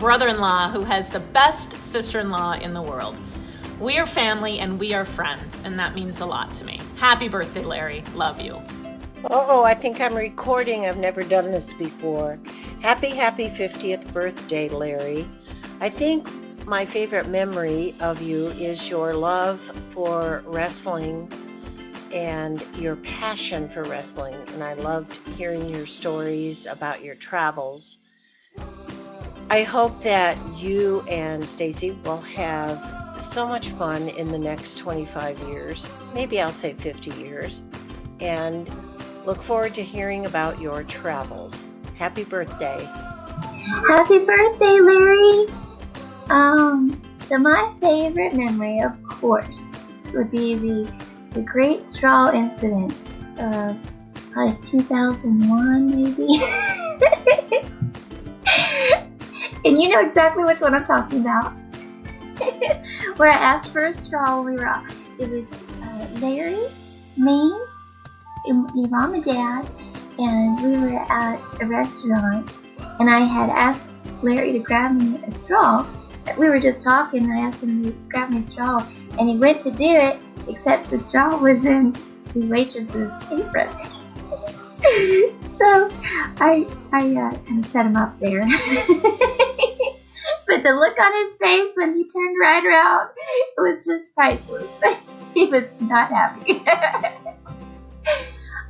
brother-in-law who has the best sister-in-law in the world. We are family and we are friends, and that means a lot to me. Happy birthday, Larry. Love you. Oh, I think I'm recording. I've never done this before. Happy 50th birthday, Larry. I think my favorite memory of you is your love for wrestling and your passion for wrestling. And I loved hearing your stories about your travels. I hope that you and Stacy will have so much fun in the next 25 years. Maybe I'll say 50 years. And look forward to hearing about your travels. Happy birthday. Happy birthday, Larry. So my favorite memory, of course, would be the Great Straw Incident of probably 2001, maybe. And you know exactly which one I'm talking about. Where I asked for a straw when we were out. It was Larry, me, your mom and dad, and we were at a restaurant, and I had asked Larry to grab me a straw. We were just talking, and I asked him to grab me a straw, and he went to do it, except the straw was in the waitress's apron. So I kind of set him up there. But the look on his face when he turned right around, it was just priceless. He was not happy.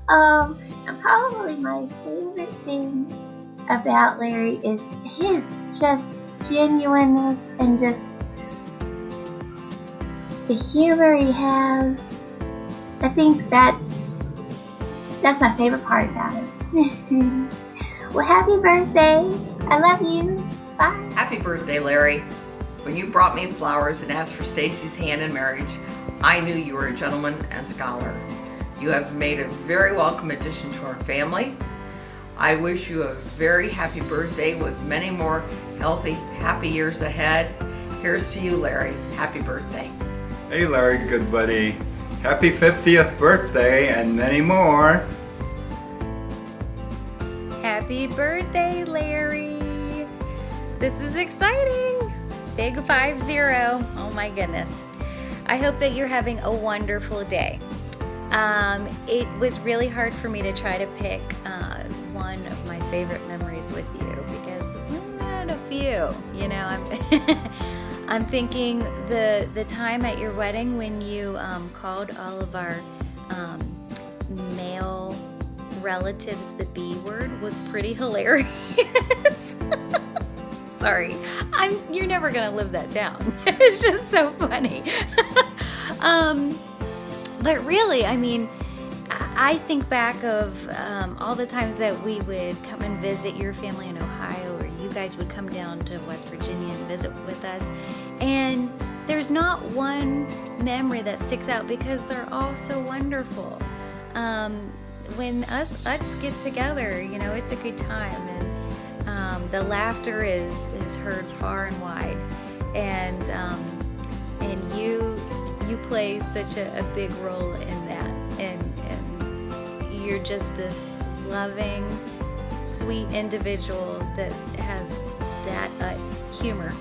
And probably my favorite thing about Larry is his just genuineness and just the humor he has. I think that's my favorite part about him. Well, happy birthday. I love you. Bye. Happy birthday, Larry. When you brought me flowers and asked for Stacy's hand in marriage, I knew you were a gentleman and scholar. You have made a very welcome addition to our family. I wish you a very happy birthday with many more healthy, happy years ahead. Here's to you, Larry. Happy birthday. Hey, Larry, good buddy. Happy 50th birthday and many more. Happy birthday, Larry. This is exciting. Big 50. Oh my goodness. I hope that you're having a wonderful day. It was really hard for me to try to pick one of my favorite memories with you because I had a few. You know, I'm thinking the time at your wedding when you called all of our male relatives the B word was pretty hilarious. Sorry, you're never gonna live that down. It's just so funny. But really, I mean, I think back of all the times that we would come and visit your family in Ohio, or you guys would come down to West Virginia and visit with us. And there's not one memory that sticks out because they're all so wonderful. When us Utts get together, you know, it's a good time. And the laughter is heard far and wide. And you play such a big role in that. And you're just this loving, sweet individual that has that humor.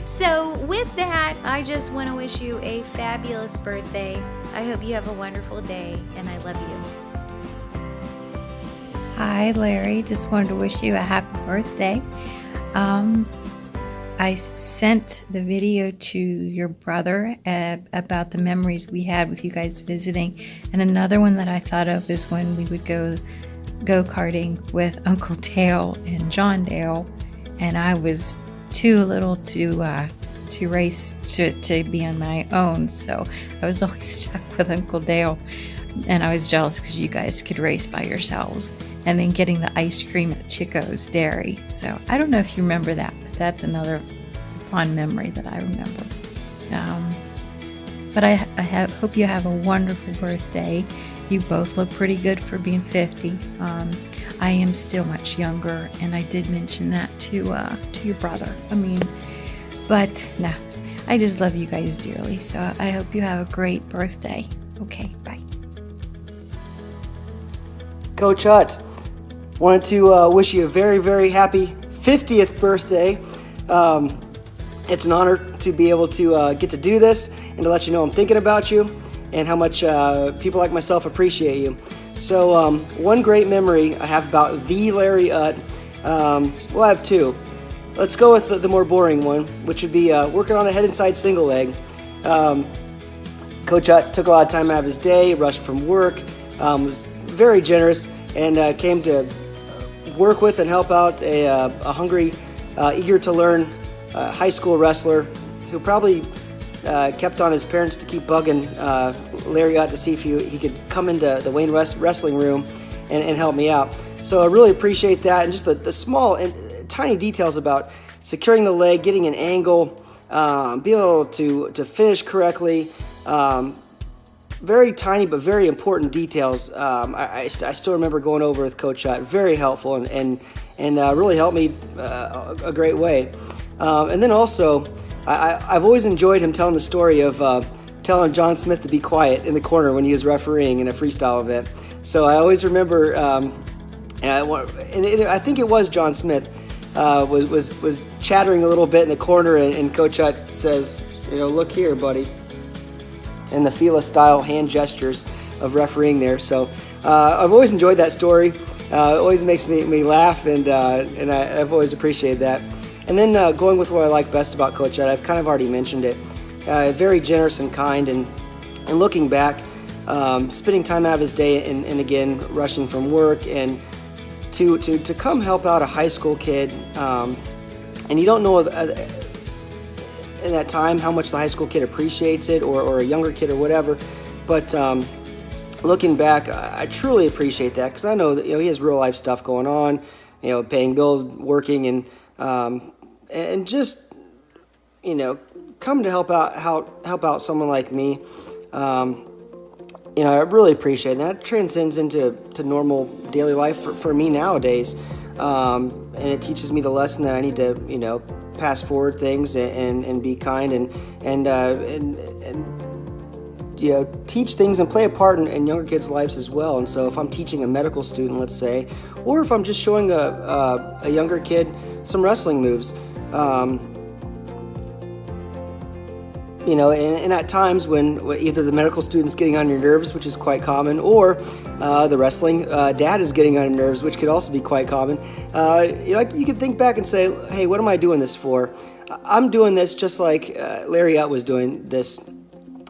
So with that, I just want to wish you a fabulous birthday. I hope you have a wonderful day, and I love you. Hi, Larry. Just wanted to wish you a happy birthday. I sent the video to your brother about the memories we had with you guys visiting. And another one that I thought of is when we would go karting with Uncle Dale and John Dale. And I was too little to race to be on my own. So I was always stuck with Uncle Dale. And I was jealous because you guys could race by yourselves. And then getting the ice cream at Chico's Dairy. So I don't know if you remember that, but that's another fond memory that I remember. But I hope you have a wonderful birthday. You both look pretty good for being 50. I am still much younger, and I did mention that to your brother. But no, I just love you guys dearly. So I hope you have a great birthday. Okay, bye. Coach Utt, wanted to wish you a very, very happy 50th birthday. It's an honor to be able to get to do this and to let you know I'm thinking about you and how much people like myself appreciate you. So one great memory I have about the Larry Utt, well, I have two. Let's go with the more boring one, which would be working on a head and side single leg. Coach Utt took a lot of time out of his day, rushed from work, was very generous, and came to work with and help out a hungry, eager to learn high school wrestler who probably kept on his parents to keep bugging Larry Utt to see if he could come into the Wayne wrestling room and help me out. So I really appreciate that, and just the small and tiny details about securing the leg, getting an angle, being able to finish correctly. Very tiny but very important details. I still remember going over with Coach Utt. Very helpful and really helped me a great way. And then also, I've always enjoyed him telling the story of telling John Smith to be quiet in the corner when he was refereeing in a freestyle event. So I always remember, I think it was John Smith was chattering a little bit in the corner, and Coach Utt says, look here, buddy. And the Fila style hand gestures of refereeing there. So I've always enjoyed that story. It always makes me laugh, and I've always appreciated that. And then going with what I like best about Coach Utt, I've kind of already mentioned it. Very generous and kind, and looking back, spending time out of his day, and again rushing from work, and to come help out a high school kid, and you don't know in that time how much the high school kid appreciates it, or a younger kid or whatever, but looking back, I truly appreciate that, because I know that he has real life stuff going on, paying bills, working, and just come to help out someone like me. I really appreciate it. And that transcends into normal daily life for me nowadays, and it teaches me the lesson that I need to pass forward things and be kind and teach things and play a part in younger kids' lives as well. And so if I'm teaching a medical student, let's say, or if I'm just showing a younger kid some wrestling moves, and at times when either the medical student's getting on your nerves, which is quite common, or the wrestling dad is getting on your nerves, which could also be quite common, you can think back and say, hey, what am I doing this for? I'm doing this just like Larry Utt was doing this,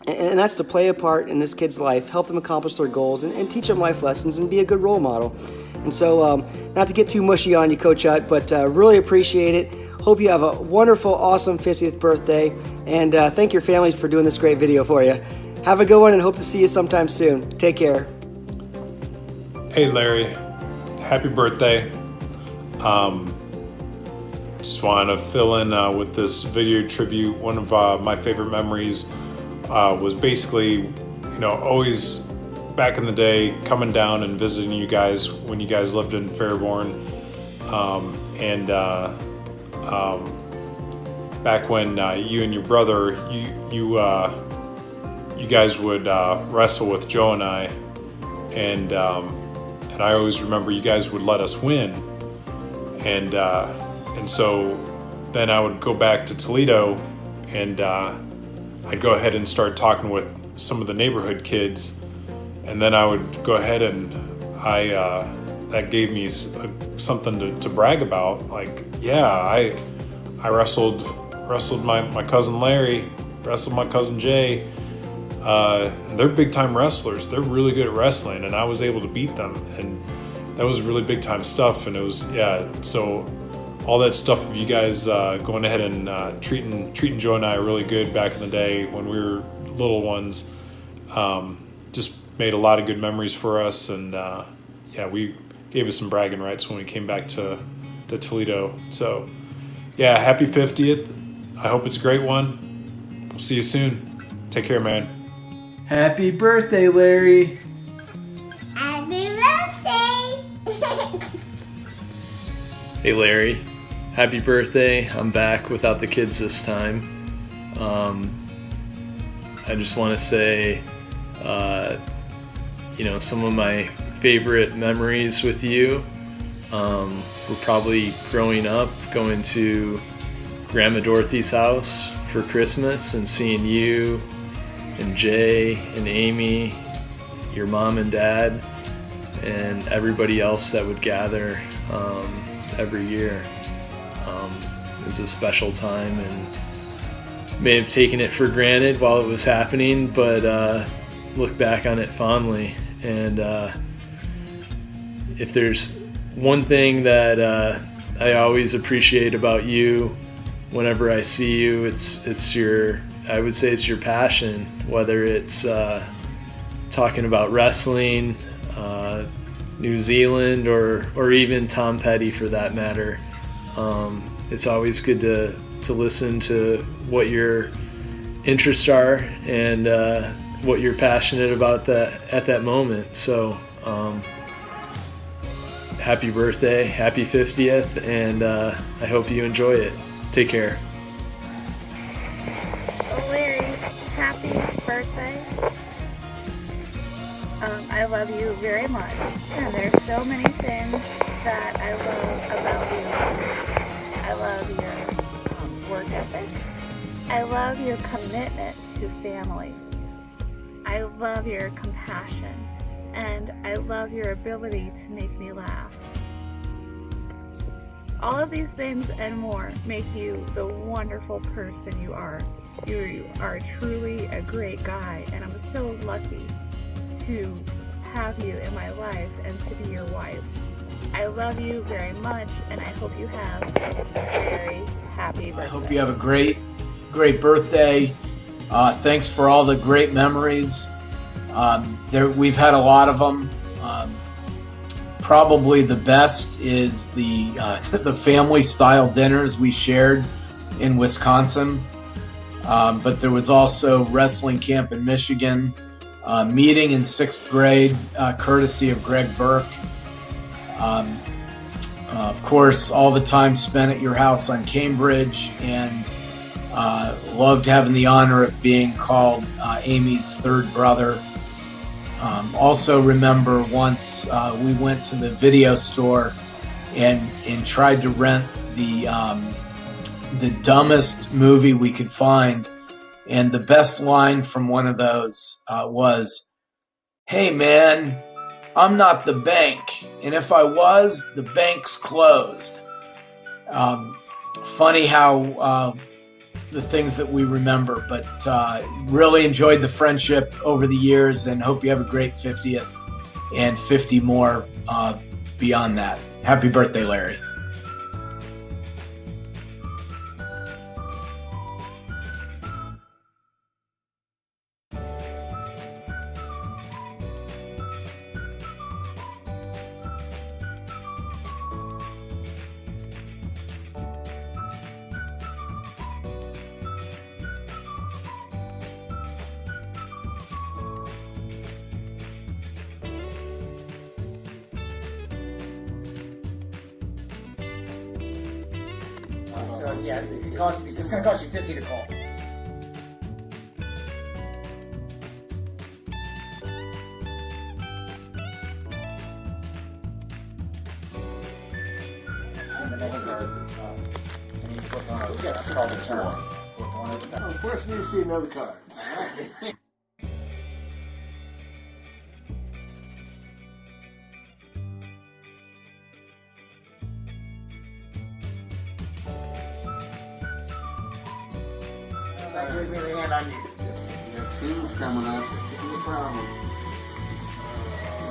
and that's to play a part in this kid's life, help them accomplish their goals, and teach them life lessons, and be a good role model. And so, not to get too mushy on you, Coach Utt, but really appreciate it. Hope you have a wonderful, awesome 50th birthday, and thank your families for doing this great video for you. Have a good one, and hope to see you sometime soon. Take care. Hey Larry, happy birthday. Just want to fill in with this video tribute. One of my favorite memories was basically, always back in the day coming down and visiting you guys when you guys lived in Fairborn, back when you and your brother, you guys would wrestle with Joe and I, and I always remember you guys would let us win, and so then I would go back to Toledo, and I'd go ahead and start talking with some of the neighborhood kids, and then I would go ahead and that gave me something to brag about. Like, yeah, I wrestled my cousin Larry, wrestled my cousin Jay. They're big time wrestlers. They're really good at wrestling, and I was able to beat them, and that was really big time stuff. And it was, so all that stuff of you guys going ahead and treating Joe and I really good back in the day when we were little ones, just made a lot of good memories for us. And we gave us some bragging rights when we came back to Toledo. So happy 50th. I hope it's a great one. We'll see you soon. Take care, man. Happy birthday, Larry. Happy birthday! Hey, Larry. Happy birthday. I'm back without the kids this time. I just want to say, some of my favorite memories with you were probably growing up, going to Grandma Dorothy's house for Christmas and seeing you and Jay and Amy, your mom and dad, and everybody else that would gather every year. It was a special time, and may have taken it for granted while it was happening, but look back on it fondly. And if there's one thing that I always appreciate about you whenever I see you, it's your, I would say it's your passion, whether it's talking about wrestling, New Zealand, or even Tom Petty for that matter. It's always good to listen to what your interests are and what you're passionate about at that moment. So happy birthday, happy 50th, and I hope you enjoy it. Take care. Larry, happy birthday. I love you very much, and there's so many things that I love about you. I love your work ethic. I love your commitment to family. I love your compassion, and I love your ability to make me laugh. All of these things and more make you the wonderful person you are. You are truly a great guy, and I'm so lucky to have you in my life and to be your wife. I love you very much, and I hope you have a very happy birthday. I hope you have a great birthday. Thanks for all the great memories. We've had a lot of them. Probably the best is the family-style dinners we shared in Wisconsin. But there was also wrestling camp in Michigan, meeting in 6th grade, courtesy of Greg Burke. Of course, all the time spent at your house on Cambridge, and loved having the honor of being called Amy's third brother. Also remember once we went to the video store and tried to rent the dumbest movie we could find, and the best line from one of those was, "Hey man, I'm not the bank, and if I was, the bank's closed." Funny how the things that we remember, but really enjoyed the friendship over the years, and hope you have a great 50th and 50 more beyond that. Happy birthday, Larry. So yeah, it's going to cost you $50 to call. And the next card, and you flip on it. That's called a turn. Flip on it. Oh, first, we need to see another card. Give me the hand I need. You got twos coming up. This is a problem.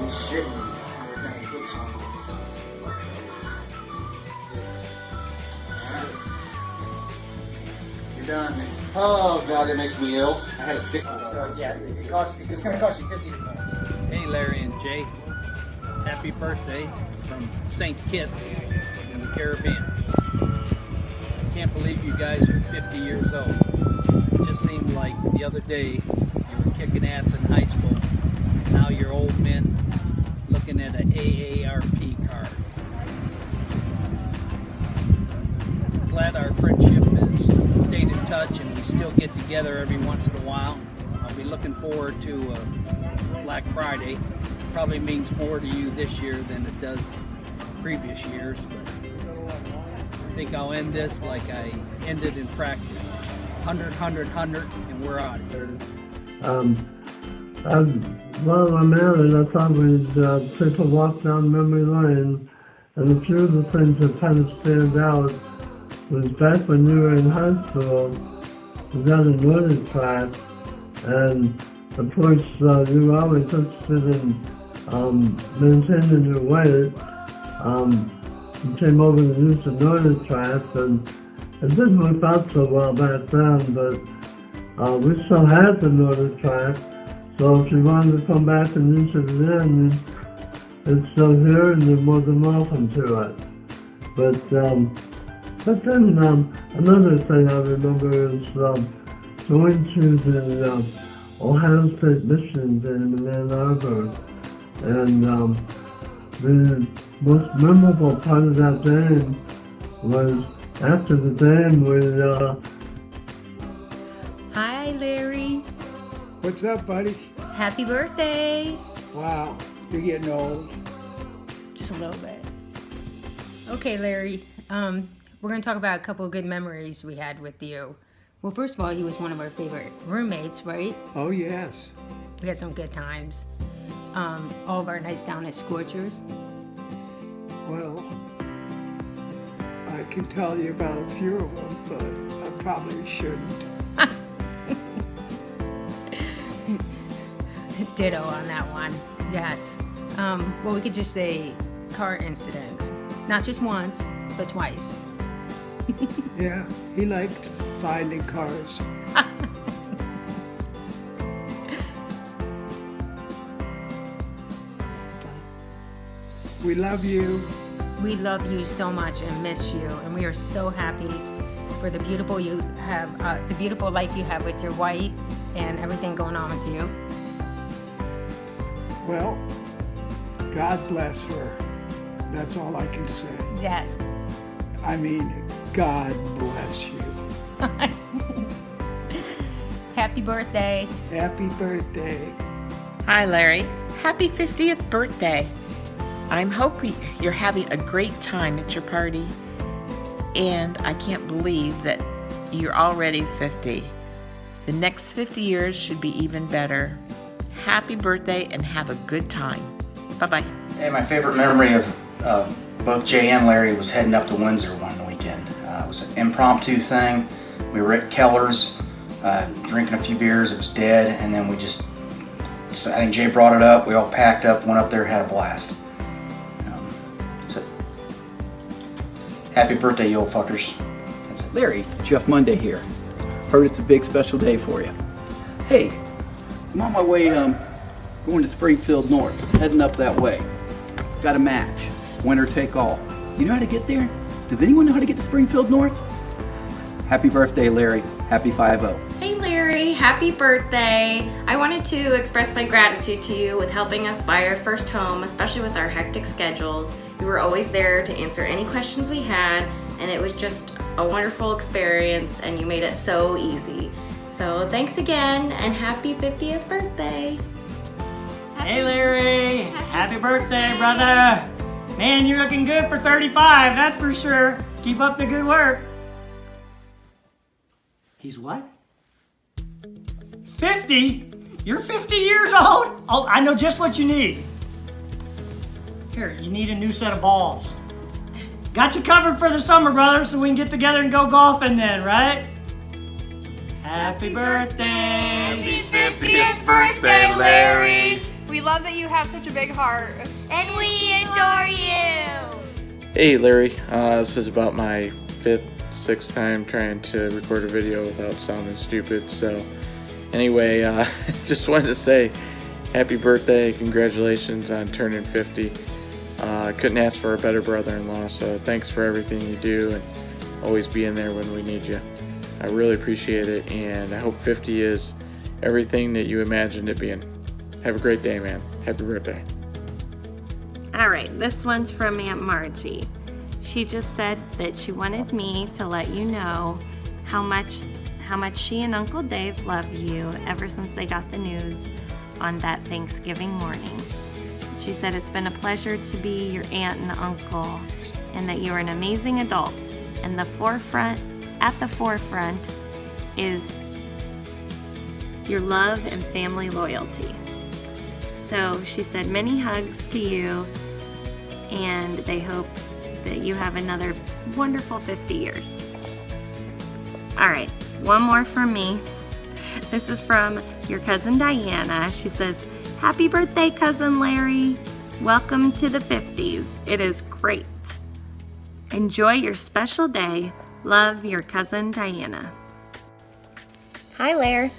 He's shitting me. We're going to put some. You're done. Oh, God, that makes me ill. I had a sick one. So yeah, it's going to cost you $50 to call. Hey, Larry and Jay. Happy birthday from St. Kitts in the Caribbean. I can't believe you guys are 50 years old. It just seemed like the other day you were kicking ass in high school. Now you're old men looking at an AARP card. Glad our friendship has stayed in touch and we still get together every once in a while. I'll be looking forward to Black Friday. Probably means more to you this year than it does previous years, but think I'll end this like I ended in practice. 100, 100, 100, and we're out of here. Well, I'm married. I thought we'd take a walk down memory lane, and a few of the things that kind of stand out was back when you were in high school, we got a notice track, and of course you were always interested in maintaining your weight. You came over to use the notice track, and it didn't work out so well back then, but we still had the notice track, so if you wanted to come back and use it again, it's still here and you're more than welcome to it. But then another thing I remember is going to the Ohio State Michigan game in Ann Arbor, and the most memorable part of that game was after the game Hi, Larry. What's up, buddy? Happy birthday. Wow, you're getting old. Just a little bit. Okay, Larry. We're going to talk about a couple of good memories we had with you. Well, first of all, he was one of our favorite roommates, right? Oh, yes. We had some good times. All of our nights down at Scorchers. Well, I can tell you about a few of them, but I probably shouldn't. Ditto on that one. Yes. Well, we could just say car incidents. Not just once, but twice. Yeah, he liked finding cars. We love you. We love you so much and miss you, and we are so happy for the beautiful you have, the beautiful life you have with your wife and everything going on with you. Well, God bless her. That's all I can say. Yes. I mean, God bless you. Happy birthday. Happy birthday. Hi, Larry. Happy 50th birthday. I'm hoping you're having a great time at your party, and I can't believe that you're already 50. The next 50 years should be even better. Happy birthday and have a good time. Bye-bye. Hey, my favorite memory of both Jay and Larry was heading up to Windsor one weekend. It was an impromptu thing. We were at Keller's, drinking a few beers. It was dead, and then I think Jay brought it up. We all packed up, went up there, had a blast. That's it. Happy birthday, you old fuckers. That's it. Larry, Jeff Monday here. Heard it's a big special day for you. Hey, I'm on my way going to Springfield North, heading up that way. Got a match, winner take all. You know how to get there? Does anyone know how to get to Springfield North? Happy birthday, Larry. Happy 5-0. Hey Larry, happy birthday. I wanted to express my gratitude to you with helping us buy our first home, especially with our hectic schedules. You were always there to answer any questions we had, and it was just a wonderful experience, and you made it so easy. So thanks again, and happy 50th birthday. Hey Larry, happy birthday, brother. Man, you're looking good for 35, that's for sure. Keep up the good work. He's what? 50? You're 50 years old? Oh, I know just what you need. Here, you need a new set of balls. Got you covered for the summer, brother, so we can get together and go golfing then, right? Happy birthday! Happy 50th birthday, Larry! We love that you have such a big heart. And we adore you! Hey Larry, this is about my 6th time trying to record a video without sounding stupid. So anyway, just wanted to say happy birthday, congratulations on turning 50. I couldn't ask for a better brother-in-law, so thanks for everything you do and always being there when we need you. I really appreciate it, and I hope 50 is everything that you imagined it being. Have a great day, man. Happy birthday. All right, this one's from Aunt Margie. She just said that she wanted me to let you know how much she and Uncle Dave love you ever since they got the news on that Thanksgiving morning. She said it's been a pleasure to be your aunt and uncle, and that you're an amazing adult. and at the forefront is your love and family loyalty. So she said many hugs to you, and they hope that you have another wonderful 50 years. All right, one more from me. This is from your cousin Diana. She says, happy birthday, cousin Larry. Welcome to the 50s. It is great. Enjoy your special day. Love, your cousin Diana. Hi, Lair.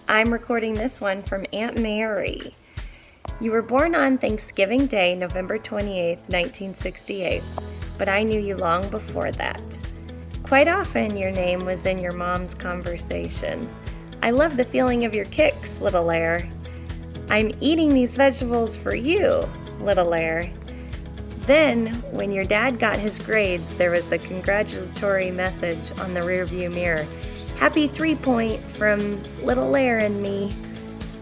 I'm recording this one from Aunt Mary. You were born on Thanksgiving Day, November 28, 1968, but I knew you long before that. Quite often your name was in your mom's conversation. I love the feeling of your kicks, little Lair. I'm eating these vegetables for you, little Lair. Then, when your dad got his grades, there was the congratulatory message on the rearview mirror. Happy 3-point from little Lair and me.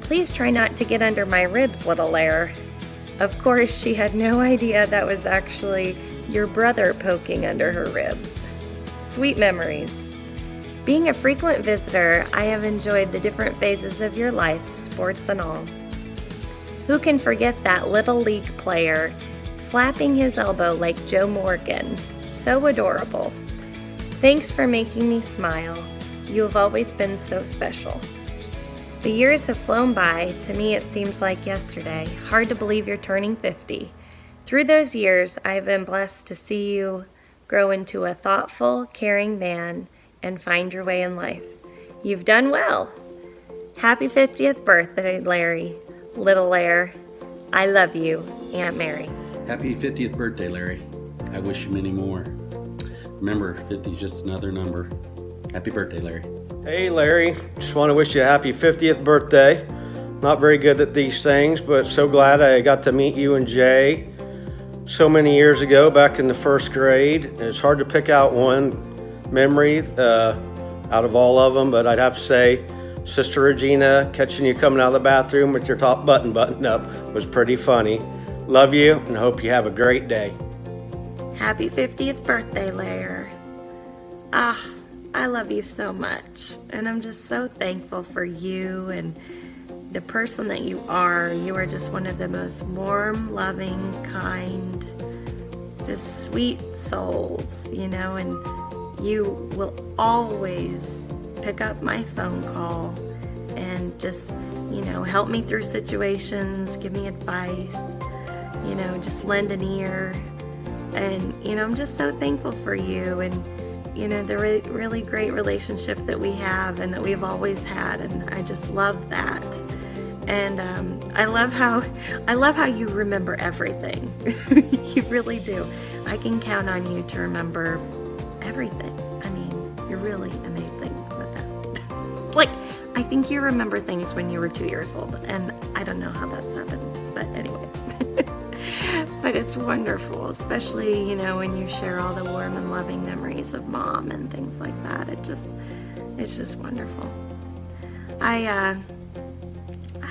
Please try not to get under my ribs, little Lair. Of course, she had no idea that was actually your brother poking under her ribs. Sweet memories. Being a frequent visitor, I have enjoyed the different phases of your life, sports and all. Who can forget that little league player flapping his elbow like Joe Morgan? So adorable. Thanks for making me smile. You have always been so special. The years have flown by. To me, it seems like yesterday. Hard to believe you're turning 50. Through those years, I have been blessed to see you grow into a thoughtful, caring man and find your way in life. You've done well. Happy 50th birthday, Larry. Little Lair. I love you, Aunt Mary. Happy 50th birthday, Larry. I wish you many more. Remember, 50 is just another number. Happy birthday, Larry. Hey, Larry. Just want to wish you a happy 50th birthday. Not very good at these things, but so glad I got to meet you and Jay so many years ago, back in the first grade. It's hard to pick out one memory out of all of them, but I'd have to say Sister Regina catching you coming out of the bathroom with your top button buttoned up was pretty funny. Love you and hope you have a great day. Happy 50th birthday, Lair. I love you so much, and I'm just so thankful for you and the person that you are. You are just one of the most warm, loving, kind, just sweet souls, you know, and you will always pick up my phone call and just, you know, help me through situations, give me advice, you know, just lend an ear. And, you know, I'm just so thankful for you and, you know, the really great relationship that we have and that we've always had, and I just love that. And I love how you remember everything. You really do. I can count on you to remember everything. I mean, you're really amazing with that. Like, I think you remember things when you were 2 years old, and I don't know how that's happened, but anyway. But it's wonderful, especially, you know, when you share all the warm and loving memories of Mom and things like that. It's just wonderful. I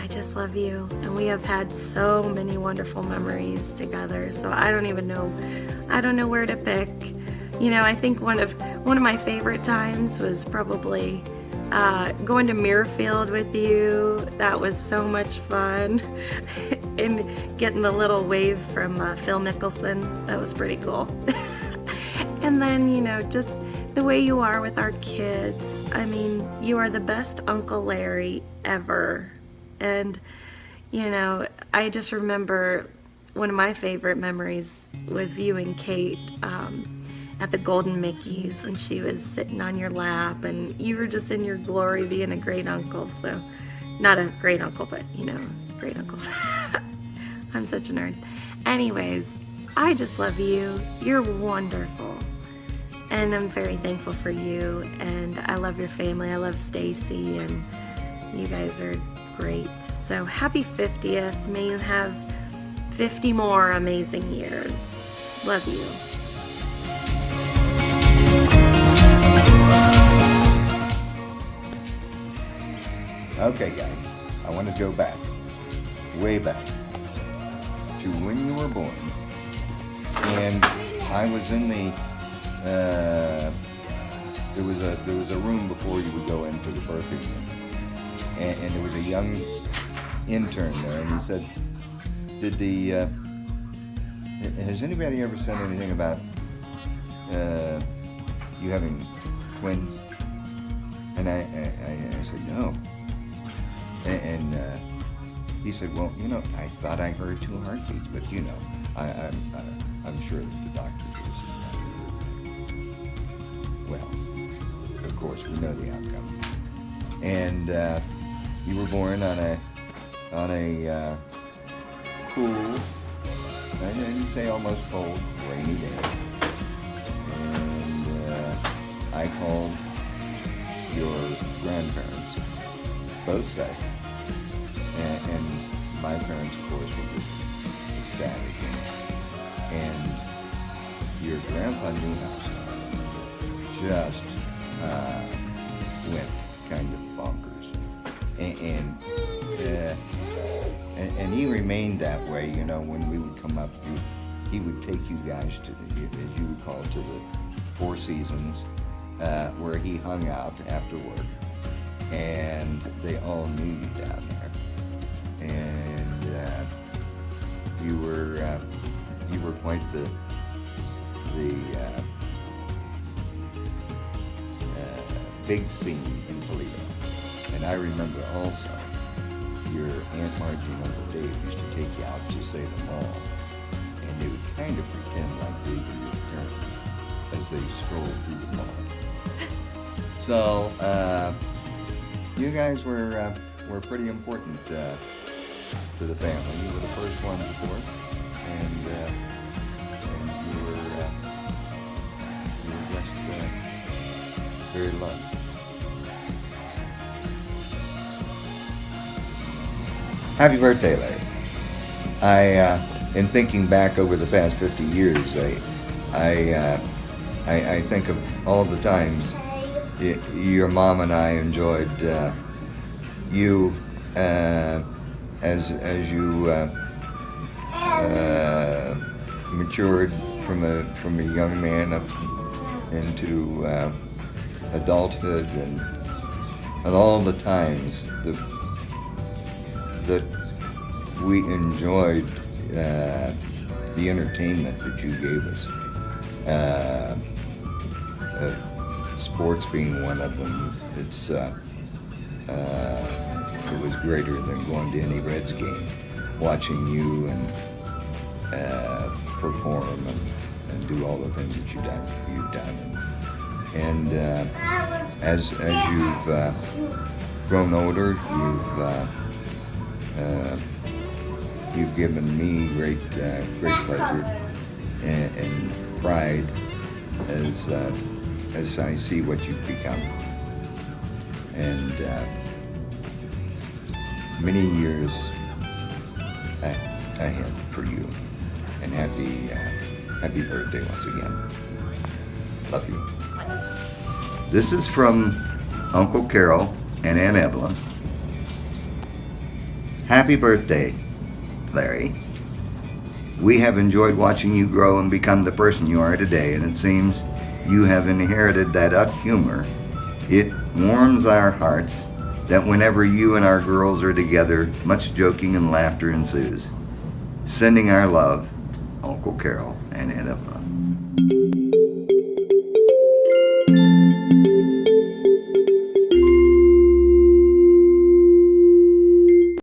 just love you, and we have had so many wonderful memories together, so I don't know where to pick. You know, I think one of my favorite times was probably going to Muirfield with you. That was so much fun. And getting the little wave from Phil Mickelson. That was pretty cool. And then, you know, just the way you are with our kids. I mean, you are the best Uncle Larry ever. And, you know, I just remember one of my favorite memories with you and Kate at the Golden Mickey's when she was sitting on your lap and you were just in your glory being a great uncle. So, not a great uncle, but, you know, great uncle. I'm such a nerd. Anyways, I just love you. You're wonderful. And I'm very thankful for you. And I love your family. I love Stacy, and you guys are great. So happy 50th. May you have 50 more amazing years. Love you. Okay, guys, I want to go back, way back, to when you were born, and I was in the there was a room before you would go into the birthing room, and there was a young intern there, and he said, has anybody ever said anything about you having twins? And I said, no. And he said, well, you know, I thought I heard 2 heartbeats, but you know, I'm sure that the doctors will see that. Well, of course, we know the outcome. And you were born on a cool, I'd say almost cold, rainy day. And I called your grandparents, both sides, and my parents, of course, were just ecstatic. And your grandpa Newhouse just went kind of bonkers, and he remained that way. You know, when we would come up, he would take you guys to the, as you would call it, to the Four Seasons, where he hung out after work, and they all knew you down there, and you were quite the big scene in Toledo. And I remember also your Aunt Margie and Uncle Dave used to take you out to say the mall, and they would kind of pretend like they were your parents as they strolled through the mall. So you guys were pretty important to the family. You were the first ones, of course, and you were just very loved. Happy birthday, Larry. In thinking back over the past 50 years, I think of all the times your mom and I enjoyed you as you matured from a young man up into adulthood, and all the times that we enjoyed the entertainment that you gave us. Sports being one of them. It was greater than going to any Reds game, watching you and perform and do all the things that you've done. And as you've grown older, you've given me great pleasure and pride as I see what you've become. And many years ahead for you. And happy birthday once again. Love you. This is from Uncle Carol and Aunt Evelyn. Happy birthday, Larry. We have enjoyed watching you grow and become the person you are today, and it seems you have inherited that Utt humor. It warms our hearts that whenever you and our girls are together, much joking and laughter ensues. Sending our love, Uncle Carol and Aunt Evelyn.